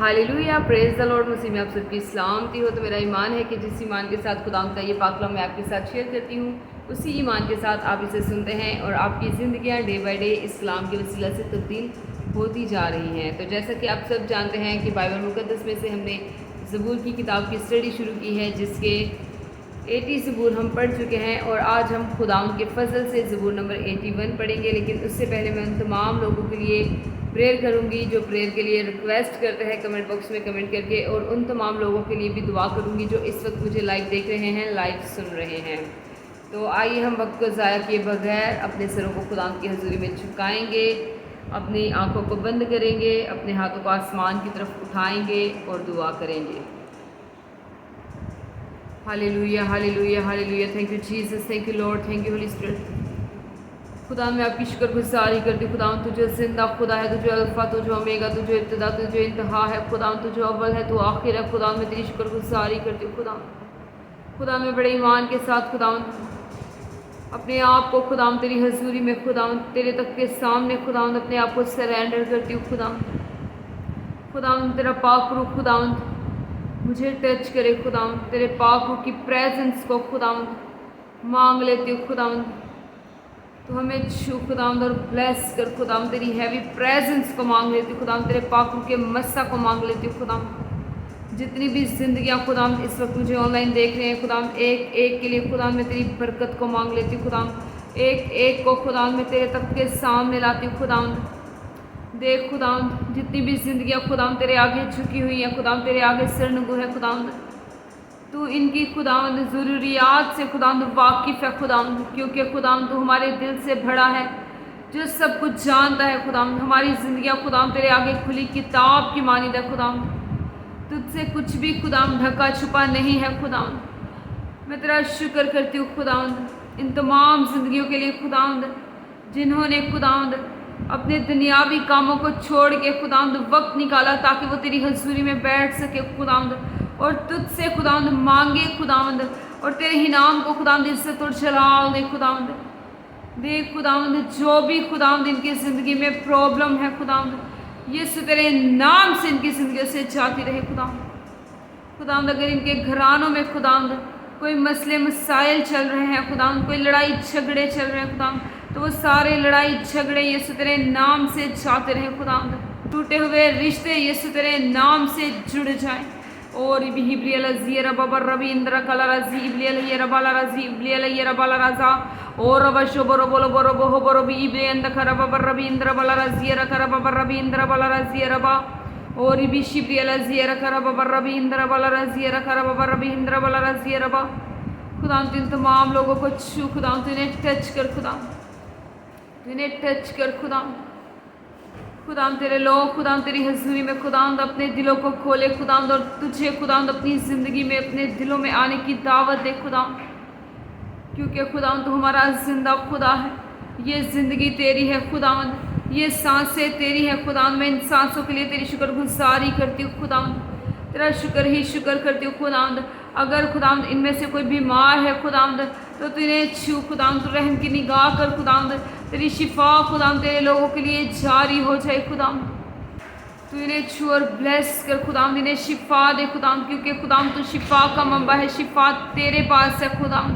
Hallelujah, praise the Lord. मसीह में आप सबकी सलामती हो। तो मेरा ईमान है कि जिस ईमान के साथ खुदावंद का ये पाकलाम मैं आपके साथ शेयर करती हूँ, उसी ईमान के साथ आप इसे सुनते हैं और आपकी ज़िंदगियाँ डे बाय डे इस कलाम के वसीला से तब्दील होती जा रही हैं। तो जैसा कि आप सब जानते हैं कि बाइबल मुक़द्दस में से हमने ज़बूर की किताब की स्टडी शुरू की है, जिसके 80 ज़बूर हम पढ़ चुके हैं और आज हम खुदावंद के फजल से ज़बूर नंबर 81 पढ़ेंगे। लेकिन उससे पहले मैं उन तमाम लोगों के लिए प्रेयर करूंगी जो प्रेयर के लिए रिक्वेस्ट करते हैं कमेंट बॉक्स में कमेंट करके, और उन तमाम लोगों के लिए भी दुआ करूंगी जो इस वक्त मुझे लाइव देख रहे हैं, लाइव सुन रहे हैं। तो आइए हम वक्त को ज़ाया किए बगैर अपने सरों को खुदावंद की हज़ूरी में झुकाएंगे, अपनी आंखों को बंद करेंगे, अपने हाथों को आसमान की तरफ उठाएंगे और दुआ करेंगे। Hallelujah, hallelujah, hallelujah. Thank you Jesus, thank you Lord, thank you Holi spirit. खुदा मैं आपकी शुक्रगुजारी करती हूँ। खुदा तू जो जिंदा खुदा है, तू जो अल्फ़ा, तू जो ओमेगा, तू जो इब्तिदा, तू जो इंतहा है। खुदा तू जो अव्वल है, तू आखिर है। खुदा मैं तेरी शुक्रगुजारी करती हूँ। खुदा मैं बड़े ईमान के साथ खुदा अपने आप को खुदा तेरी हजूरी में खुदा तेरे तक के सामने खुदा अपने आप को सरेंडर करती हूँ। खुदा तेरा पाक रूह खुदा मुझे टच करे। खुदा तेरे पाक रूह की प्रेजेंस को खुदा मांग लेती हूँ। खुदा तो हमें छू खुदावंद और ब्लेस कर। खुदावंद तेरी हैवी प्रेजेंस को मांग लेती हूँ। खुदावंद तेरे पाकों के मस्सा को मांग लेती हूँ। खुदावंद जितनी भी जिंदगियाँ खुदावंद इस वक्त मुझे ऑनलाइन देख रहे हैं, खुदावंद एक एक के लिए खुदावंद मैं तेरी बरकत को मांग लेती हूँ। खुदावंद एक एक को खुदावंद मैं तेरे तक के सामने लाती हूँ। खुदावंद देख खुदावंद जितनी भी जिंदगियाँ खुदावंद तेरे आगे झुकी हुई हैं, खुदावंद तेरे आगे सिरनगू है। खुदावंद तू इनकी खुदावंद ज़रूरियात से खुदावंद वाकिफ़ है खुदावंद, क्योंकि खुदावंद तू हमारे दिल से भरा है, जो सब कुछ जानता है। खुदावंद हमारी ज़िंदगियाँ खुदावंद तेरे आगे खुली किताब की मानिद है। खुदावंद तुझसे कुछ भी खुदावंद ढका छुपा नहीं है। खुदावंद मैं तेरा शुक्र करती हूँ खुदावंद इन तमाम ज़िंदगियों के लिए खुदावंद, जिन्होंने खुदावंद अपने दुनियावी कामों को छोड़ के खुदावंद वक्त निकाला ताकि वो तेरी हजूरी में बैठ सके खुदावंद, और तुझसे खुदावंद मांगे खुदावंद, और तेरे ही नाम को खुदावंद इज्जत और जलाल दे। खुदावंद देख खुदावंद जो भी खुदावंद इनकी ज़िंदगी में प्रॉब्लम है खुदावंद, यीशु तेरे नाम से इनकी ज़िंदगी से जाती रहे। खुदावंद अगर इनके घरानों में खुदावंद कोई मसले मसाइल चल रहे हैं खुदावंद, कोई लड़ाई झगड़े चल रहे हैं खुदावंद, तो वो सारे लड़ाई झगड़े यीशु तेरे नाम से जाते रहे। खुदावंद टूटे हुए रिश्ते यीशु तेरे नाम से जुड़ जाएं। और हिब्रियल ज़ीरा बाबर रबी इंद्र कला रजी इब्लियल ये रबाला रजी इब्लियल ये रबाला रजा और रबशो बरो बोलो बरो बोहो बरो बी इब्लियन द खरा बाबर रबी इंद्र बाला रजी रखरा बाबर रबी इंद्र बाला रजी रबा और इबी शिब्रियल ज़ीरा खरा बाबर रबी इंद्र बाला रजी रखरा बाबर रबी इंद्र बाला रजी रबा। खुदा इन तमाम लोगों को छू खुदा, तूने टच कर खुदा, तूने टच कर खुदा। खुदाम तेरे लोग खुदाम तेरी हजूरी में खुदाम अपने दिलों को खोले खुदाम, और तुझे खुदाम अपनी ज़िंदगी में अपने दिलों में आने की दावत दे खुदाम, क्योंकि खुदाम तो हमारा जिंदा खुदा है। ये ज़िंदगी तेरी है खुदाम, ये सांसें तेरी है खुदाम। मैं इन सांसों के लिए तेरी शुक्रगुजारी करती हूँ खुदाम, तेरा शुक्र ही शुक्र करती हूँ खुदाम। अगर खुदाम इनमें से कोई बीमार है खुदाम, तो तूने छू खुदाम, तो रहम की निगाह कर खुदाम, तेरी शिफा खुदाम तेरे लोगों के लिए जारी हो जाए खुदाम। तू इन्हें छू और ब्लेस कर खुदाम, इन्हें शिफा दे खुदाम, क्योंकि खुदाम तू शिफा का मंबा है, शिफा तेरे पास है खुदाम।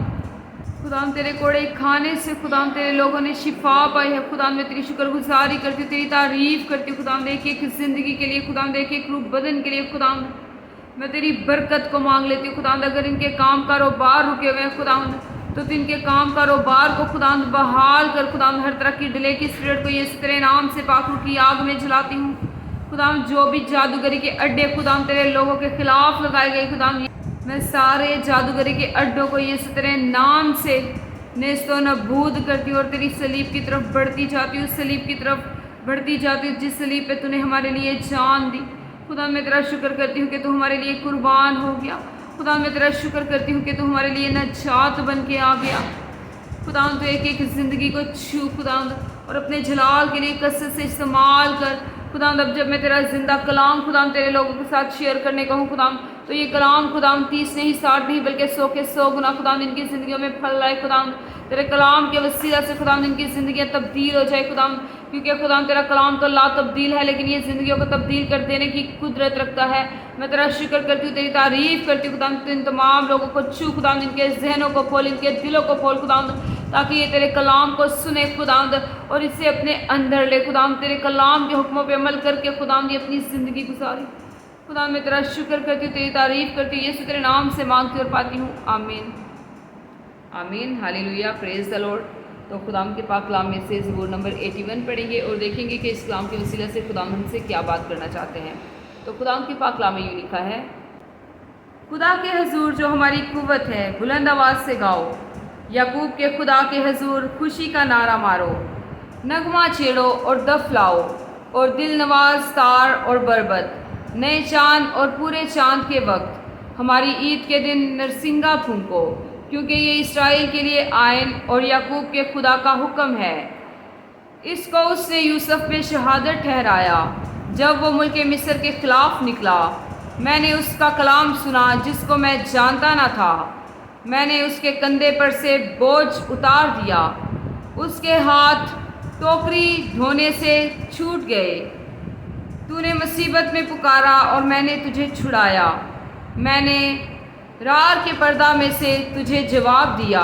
खुदाम तेरे कोड़े खाने से खुदाम तेरे लोगों ने शिफा पाई है खुदाम। मैं तेरी शुक्रगुजारी करती हूँ, तेरी तारीफ करती हूँ खुदाम, एक एक ज़िंदगी के लिए खुदाम, एक एक रूप बदन के लिए खुदाम। मैं तेरी बरकत को मांग लेती हूँ खुदाम। अगर इनके काम कारोबार रुके हुए हैं खुदाम, तो तू इनके काम कारोबार को खुदाम बहाल कर खुदाम। हर तरह की डिले की स्पिरिट को ये तेरे नाम से पाखरू की आग में जलाती हूँ खुदाम। जो भी जादूगरी के अड्डे खुदाम तेरे लोगों के खिलाफ लगाए गए खुदाम, मैं सारे जादूगरी के अड्डों को ये तेरे नाम से नेस्तो नबूद करती हूँ और तेरी सलीब की तरफ बढ़ती जाती हूँ, सलीब की तरफ बढ़ती जाती हूँ, जिस सलीब पे तूने हमारे लिए जान दी खुदा। मैं तेरा शुक्र करती हूँ कि तू हमारे लिए कुर्बान हो गया खुदा। मैं तेरा शुक्र करती हूँ कि तू हमारे लिए नजात बन के आ गया खुदा। तो एक एक ज़िंदगी को छू खुदा और अपने जलाल के लिए कसरत से इस्तेमाल कर खुदाम अब जब मैं तेरा जिंदा कलाम खुदाम तेरे लोगों के साथ शेयर करने का हूँ खुदाम, तो ये कलाम खुदाम 30 नहीं 60 नहीं बल्कि 100 के 100 गुना खुदाम इनकी ज़िंदगियों में फल लाए खुदाम। तेरे कलाम के वसीला से खुदाम इनकी ज़िंदगियाँ तब्दील हो जाए खुदाम, क्योंकि खुदाम तेरा कलाम तो ला तब्दील है, लेकिन ये ज़िंदगियों को तब्दील कर देने की कुदरत रखता है। मैं तेरा शुक्र करती हूँ, तेरी तारीफ़ करती हूँ खुदाम। इन तमाम लोगों को छू खुदाम, इनके जहनों को खोल, इनके दिलों को खोल खुदाम, ताकि ये तेरे कलाम को सुने खुदाम और इसे अपने अंदर ले खुदाम। तेरे कलाम के हुक्मों पे अमल करके खुदाम ये अपनी ज़िंदगी गुजारे खुदाम। मैं तेरा शुक्र करती हूँ, तेरी तारीफ़ करती हूँ, यीशु तेरे नाम से मांगती और पाती हूँ, आमीन आमीन हालेलुया, प्रेज़ द लॉर्ड। तो खुदाम के पाक कलाम में से ज़बूर नंबर 81 पढ़ेंगे और देखेंगे कि इस कलाम के वसीले से खुदाम हमसे क्या बात करना चाहते हैं। तो खुदाम के पाक कलाम में यूँ लिखा है, खुदा के हजूर जो हमारी कुव्वत है बुलंद आवाज़ से गाओ, याकूब के खुदा के हजूर खुशी का नारा मारो, नगमा छेड़ो और दफ लाओ और दिल नवाज तार और बरबत, नए चांद और पूरे चांद के वक्त हमारी ईद के दिन नरसिंगा फूंको, क्योंकि ये इसराइल के लिए आयन और याकूब के खुदा का हुक्म है। इसको उसने यूसुफ पे शहादत ठहराया जब वो मुल्क मिस्र के खिलाफ निकला। मैंने उसका कलाम सुना जिसको मैं जानता न था, मैंने उसके कंधे पर से बोझ उतार दिया, उसके हाथ टोकरी ढोने से छूट गए। तूने मुसीबत में पुकारा और मैंने तुझे छुड़ाया, मैंने रार के पर्दा में से तुझे जवाब दिया,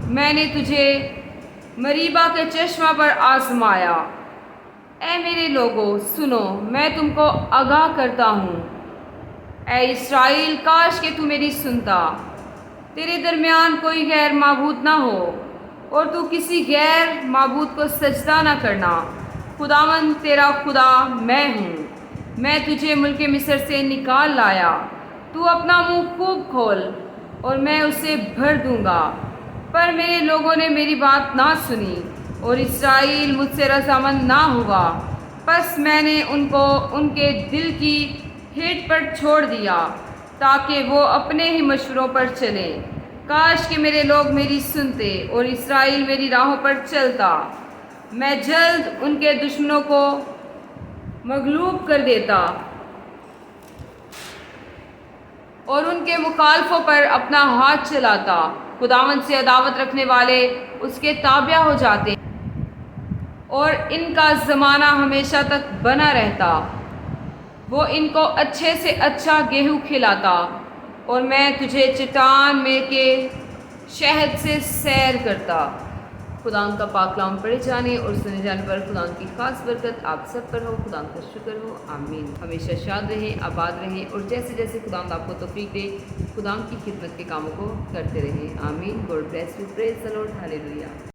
मैंने तुझे मरीबा के चश्मा पर आजमाया। ऐ मेरे लोगों सुनो, मैं तुमको आगाह करता हूँ। ऐ इस्राएल काश के तू मेरी सुनता। तेरे दरमियान कोई गैर माबूद ना हो और तू किसी गैर माबूद को सजदा ना करना। खुदावंद तेरा खुदा मैं हूँ, मैं तुझे मुल्क मिस्र से निकाल लाया। तू अपना मुंह खूब खोल और मैं उसे भर दूंगा। पर मेरे लोगों ने मेरी बात ना सुनी और इस्राएल मुझसे रज़ामंद ना हुआ। बस मैंने उनको उनके दिल की हेठ पर छोड़ दिया ताकि वो अपने ही मशवरों पर चलें। काश कि मेरे लोग मेरी सुनते और इस्राएल मेरी राहों पर चलता। मैं जल्द उनके दुश्मनों को मगलूब कर देता और उनके मुखालफों पर अपना हाथ चलाता। खुदावंद से अदावत रखने वाले उसके ताबिया हो जाते और इनका ज़माना हमेशा तक बना रहता। वो इनको अच्छे से अच्छा गेहूँ खिलाता और मैं तुझे चट्टान में के शहद से सैर करता। खुदा का पाक कलाम पढ़े जाने और सुने जाने पर खुदा की खास बरकत आप सब पर हो। खुदा का शुक्र हो, आमीन। हमेशा शाद रहें, आबाद रहें और जैसे जैसे खुदा आपको तौफीक दे खुदा की खिदमत के कामों को करते रहें, आमीन। God bless you, praise the Lord, hallelujah.